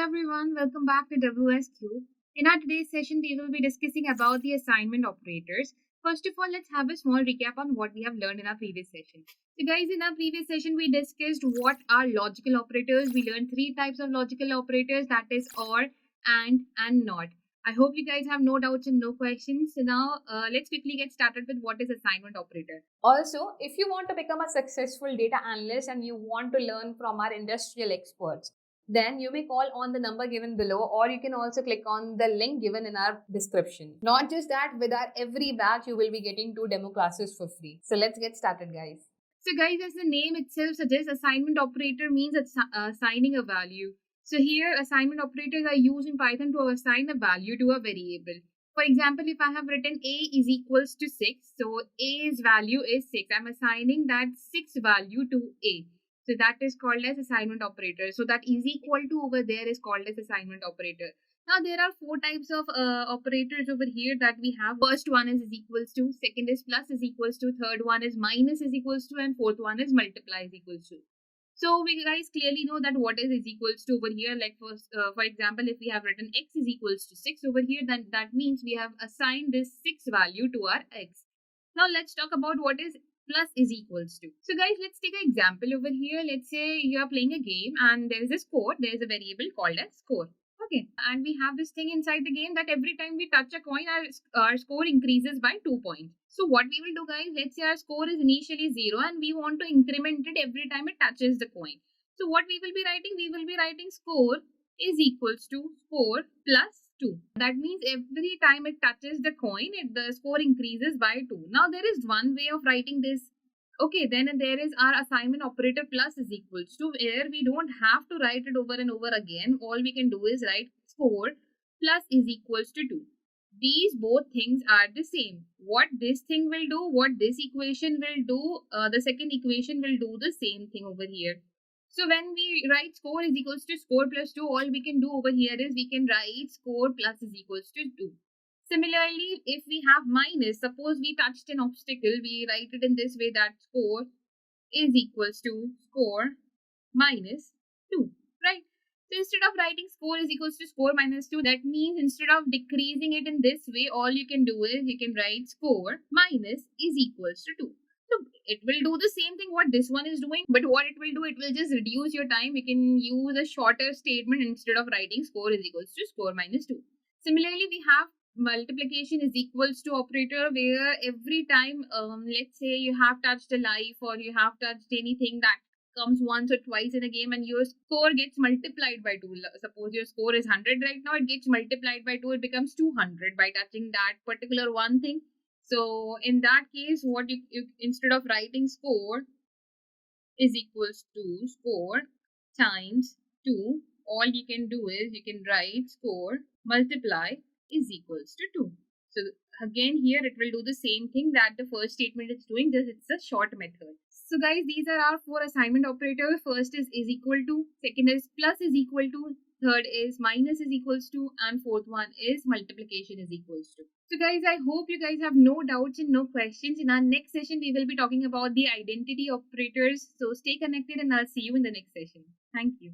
everyone, welcome back to WsCube. In our today's session, we will be discussing about the assignment operators. First of all, let's have a small recap on what we have learned in our previous session. So guys, in our previous session, we discussed what are logical operators. We learned three types of logical operators, that is OR, and NOT. I hope you guys have no doubts and no questions. So now, let's quickly get started with what is assignment operator. Also, if you want to become a successful data analyst and you want to learn from our industrial experts, then you may call on the number given below, or you can also click on the link given in our description. Not just that, with our every batch, you will be getting 2 demo classes for free. So let's get started, guys. So guys, as the name itself suggests, assignment operator means it's assigning a value. So here, assignment operators are used in Python to assign a value to a variable. For example, if I have written a is equals to 6, so a's value is 6. I'm assigning that 6 value to a. So that is called as assignment operator. So that is equal to over there is called as assignment operator. Now there are 4 types of operators over here that we have. First one is equals to, second is plus is equals to, third one is minus is equals to, and fourth one is multiply is equals to. So we guys clearly know that what is equals to over here. Like for example, if we have written x is equals to 6 over here, then that means we have assigned this 6 value to our x. Now let's talk about what is plus is equals to. So guys, let's take an example over here. Let's say you are playing a game and there is a score. There is a variable called as score. Okay, and we have this thing inside the game that every time we touch a coin, our score increases by 2 points. So what we will do, guys, let's say our score is initially 0 and we want to increment it every time it touches the coin. So what we will be writing? We will be writing score is equals to score plus 2. That means every time it touches the coin, the score increases by 2. Now there is one way of writing this. Okay, then there is our assignment operator plus is equals to, where we don't have to write it over and over again. All we can do is write score plus is equals to 2. These both things are the same. What this thing will do, what this equation will do, the second equation will do the same thing over here. So when we write score is equals to score plus 2, all we can do over here is we can write score plus is equals to 2. Similarly, if we have minus, suppose we touched an obstacle, we write it in this way that score is equals to score minus 2, right? So instead of writing score is equals to score minus 2, that means instead of decreasing it in this way, all you can do is you can write score minus is equals to 2. So it will do the same thing what this one is doing, but what it will do, it will just reduce your time. We can use a shorter statement instead of writing score is equals to score minus 2. Similarly, we have multiplication is equals to operator, where every time let's say you have touched a life or you have touched anything that comes once or twice in a game and your score gets multiplied by 2. Suppose your score is 100 right now, it gets multiplied by 2, it becomes 200 by touching that particular one thing. So in that case, what you instead of writing score is equals to score times 2, all you can do is you can write score multiply is equals to 2. So again here it will do the same thing that the first statement is doing, just it's a short method. So guys, these are our 4 assignment operators. First is equal to, second is plus is equal to, third is minus is equals to, and fourth one is multiplication is equals to. So guys, I hope you guys have no doubts and no questions. In our next session, we will be talking about the identity operators. So stay connected and I'll see you in the next session. Thank you.